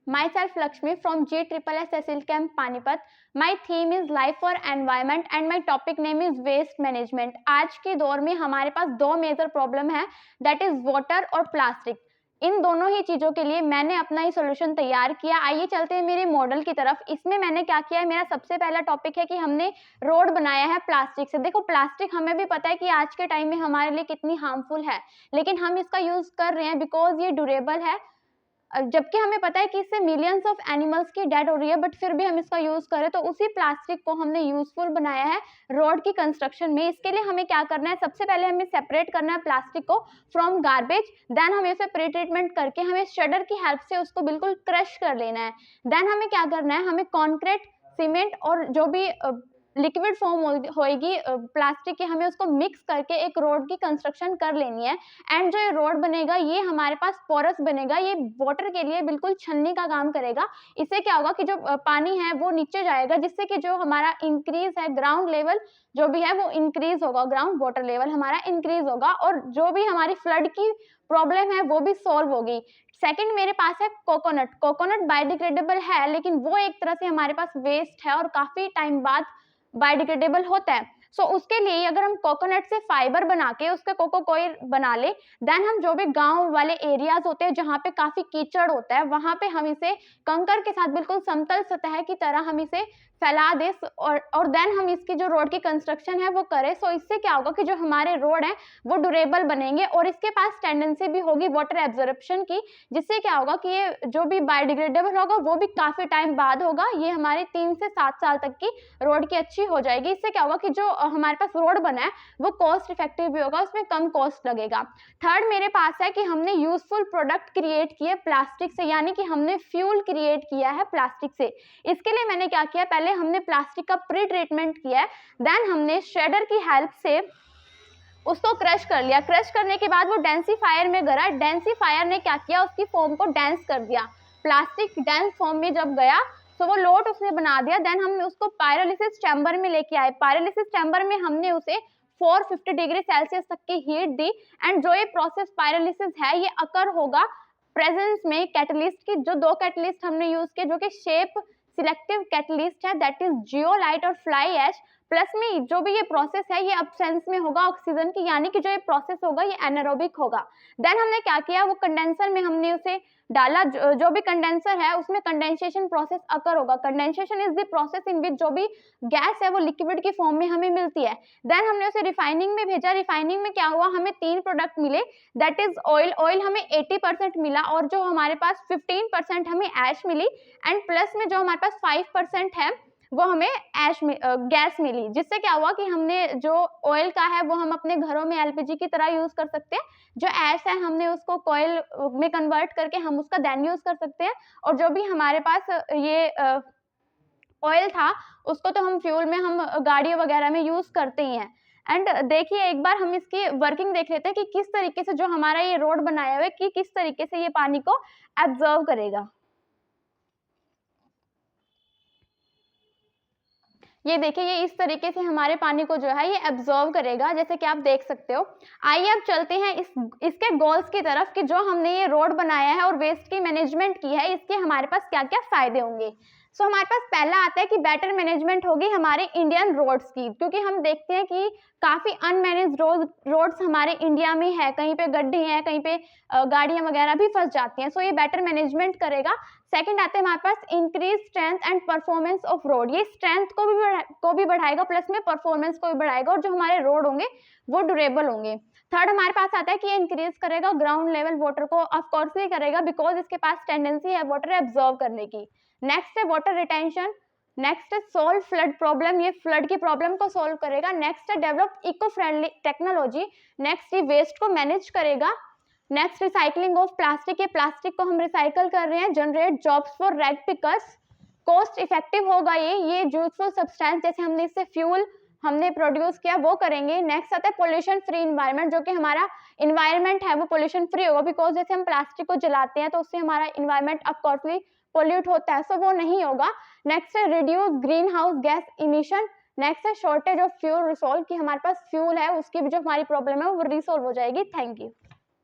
Myself Lakshmi from GSSS Cecil Camp Panipat. My theme is life for environment and my topic name is waste management. आज के दौर में हमारे पास दो major problem है, that is water और plastic. इन दोनों ही चीजों के लिए मैंने अपना ही सोल्यूशन तैयार किया. आइए चलते हैं मेरे मॉडल की तरफ. इसमें मैंने क्या किया है, मेरा सबसे पहला टॉपिक है कि हमने रोड बनाया है प्लास्टिक से. देखो प्लास्टिक हमें भी पता है कि आज के टाइम में हमारे लिए कितनी हार्मफुल है, लेकिन हम इसका यूज कर रहे हैं बिकॉज ये ड्यूरेबल है, जबकि हमें पता है कि इससे मिलियंस ऑफ एनिमल्स की डेथ हो रही है, बट फिर भी हम इसका यूज करें. तो उसी प्लास्टिक को हमने यूजफुल बनाया है रोड की कंस्ट्रक्शन में. इसके लिए हमें क्या करना है, सबसे पहले हमें सेपरेट करना है प्लास्टिक को फ्रॉम गार्बेज. देन हमें उसे प्री ट्रीटमेंट करके हमें शटर की हेल्प से उसको बिल्कुल क्रश कर लेना है. देन हमें क्या करना है, हमें कॉन्क्रीट, सीमेंट और जो भी लिक्विड फॉर्म होएगी प्लास्टिक की, हमें उसको मिक्स करके एक रोड की कंस्ट्रक्शन कर लेनी है. एंड जो ये रोड बनेगा ये हमारे पास पोरस बनेगा, ये वाटर के लिए बिल्कुल छन्नी का काम करेगा. इससे क्या होगा कि जो पानी है वो नीचे जाएगा, जिससे कि जो हमारा इंक्रीज है ग्राउंड लेवल जो भी है वो इंक्रीज होगा, ग्राउंड वाटर लेवल हमारा इंक्रीज होगा, और जो भी हमारी फ्लड की प्रॉब्लम है वो भी सॉल्व होगी. सेकंड मेरे पास है कोकोनट. कोकोनट बायोडिग्रेडेबल है, लेकिन वो एक तरह से हमारे पास वेस्ट है और काफी टाइम बाद बायोडिग्रेडेबल होता है. सो उसके लिए अगर हम कोकोनट से फाइबर बना के उसका कोको कोयल बना ले, देन हम जो भी गांव वाले एरियाज होते हैं जहाँ पे काफी कीचड़ होता है, वहां पे हम इसे कंकर के साथ बिल्कुल समतल सतह की तरह हम इसे फैला दे और देन हम इसकी जो रोड की कंस्ट्रक्शन है वो करें. सो इससे क्या होगा कि जो हमारे रोड है वो ड्यूरेबल बनेंगे और इसके पास टेंडेंसी भी होगी वाटर एब्जॉर्प्शन की, जिससे क्या होगा कि ये जो भी बायोडिग्रेडेबल होगा वो भी काफी टाइम बाद होगा. ये हमारे 3 से 7 साल तक की रोड की अच्छी हो जाएगी. इससे क्या होगा कि जो हमारे पास रोड बना है वो कॉस्ट इफेक्टिव भी होगा, उसमें कम कॉस्ट लगेगा. थर्ड मेरे पास है कि हमने यूजफुल प्रोडक्ट क्रिएट किए प्लास्टिक से, यानी कि हमने फ्यूल क्रिएट किया है प्लास्टिक से. इसके लिए मैंने क्या किया, पहले हमने प्लास्टिक का प्री ट्रीटमेंट किया है, देन हमने श्रेडर की हेल्प से उसको क्रश कर लिया. क्रश करने के बाद वो डेंसिफायर में गया. डेंसिफायर ने क्या किया, उसकी फॉर्म को डेंस कर दिया. प्लास्टिक डेंस फॉर्म में जब गया तो वो लोट उसने बना दिया. देन हमने उसको पायरोलिसिस चैम्बर में लेके आए. पायरोलिसिस चैम्बर में हमने उसे 450 डिग्री सेल्सियस तक की हीट दी. एंड जो ये प्रोसेस पायरोलिसिस है ये अकर होगा प्रेजेंस में कैटलिस्ट की. जो दो कैटलिस्ट हमने यूज किए जो कि शेप सिलेक्टिव कैटलिस्ट है, दैट इज जियोलाइट और फ्लाई ऐश. प्लस में जो भी ये प्रोसेस है ये अब्सेंस में होगा ऑक्सीजन की, यानी कि जो ये प्रोसेस होगा ये एनारोबिक होगा. देन हमने क्या किया, वो कंडेंसर में हमने उसे डाला. जो भी कंडेंसर है उसमें कंडेंसेशन प्रोसेस अकर होगा. Condensation is the process in which जो भी गैस है वो लिक्विड की फॉर्म में हमें मिलती है. देन हमने उसे रिफाइनिंग में भेजा. रिफाइनिंग में क्या हुआ, हमें 3 प्रोडक्ट मिले, दैट इज ऑयल. ऑयल हमें 80% मिला और जो हमारे पास 15% हमें ऐश मिली. एंड प्लस में जो हमारे पास 5% है वो हमें गैस मिली. जिससे क्या हुआ कि हमने जो ऑयल का है वो हम अपने घरों में एलपीजी की तरह यूज कर सकते हैं. जो ऐश है हमने उसको कोयल में कन्वर्ट करके हम उसका देन यूज कर सकते हैं. और जो भी हमारे पास ये ऑयल था उसको तो हम फ्यूल में हम गाड़ियों वगैरह में यूज करते ही हैं. एंड देखिए एक बार हम इसकी वर्किंग देख लेते हैं कि किस तरीके से जो हमारा ये रोड बनाया हुआ है कि किस तरीके से ये पानी को एब्जॉर्व करेगा. ये देखिए ये इस तरीके से हमारे पानी को जो है ये एब्जॉर्व करेगा, जैसे कि आप देख सकते हो. आइए अब चलते हैं इसके गोल्स की तरफ कि जो हमने ये रोड बनाया है और वेस्ट की मैनेजमेंट की है इसके हमारे पास क्या क्या फायदे होंगे. सो हमारे पास पहला आता है कि बेटर मैनेजमेंट होगी हमारे इंडियन रोड्स की, क्योंकि हम देखते हैं कि काफ़ी अनमैनेज रोड्स हमारे इंडिया में है. कहीं पे गड्ढे हैं, कहीं पे गाड़ियां वगैरह भी फंस जाती हैं. सो ये बेटर मैनेजमेंट करेगा. सेकंड आते हैं हमारे पास increase strength and performance of road. ये स्ट्रेंथ को भी बढ़ाएगा, प्लस में परफॉर्मेंस को भी बढ़ाएगा, और जो हमारे रोड होंगे वो ड्यूरेबल होंगे. थर्ड हमारे पास आता है कि ये इंक्रीज करेगा ग्राउंड लेवल वाटर को. ऑफकोर्स ये करेगा बिकॉज इसके पास टेंडेंसी है वाटर एब्जॉर्व करने की. नेक्स्ट है वाटर रिटेंशन. नेक्स्ट है सोल्व फ्लड प्रॉब्लम. ये फ्लड की प्रॉब्लम को सोल्व करेगा. नेक्स्ट है develop eco friendly technology. Next ये वेस्ट को मैनेज करेगा. Next recycling of plastic. ये प्लास्टिक को हम रिसाइकल कर रहे हैं. Generate jobs for rag pickers. Cost effective होगा ये यूजफुल सब्सटेंस जैसे हमने इससे फ्यूल हमने प्रोड्यूस किया वो करेंगे. नेक्स्ट आता है पोल्यूशन फ्री इन्वायरमेंट. जो कि हमारा इन्वायरमेंट है वो पोल्यूशन फ्री होगा, बिकॉज जैसे हम प्लास्टिक को जलाते हैं तो उससे हमारा इन्वायरमेंट ऑफकोर्सली पोल्यूट होता है, सो वो नहीं होगा. नेक्स्ट है reduce green house gas emission. Next है शॉर्टेज ऑफ फ्यूल रिसोल्व, कि हमारे पास फ्यूल है उसकी भी जो हमारी प्रॉब्लम है वो रिसोल्व हो जाएगी. Thank you.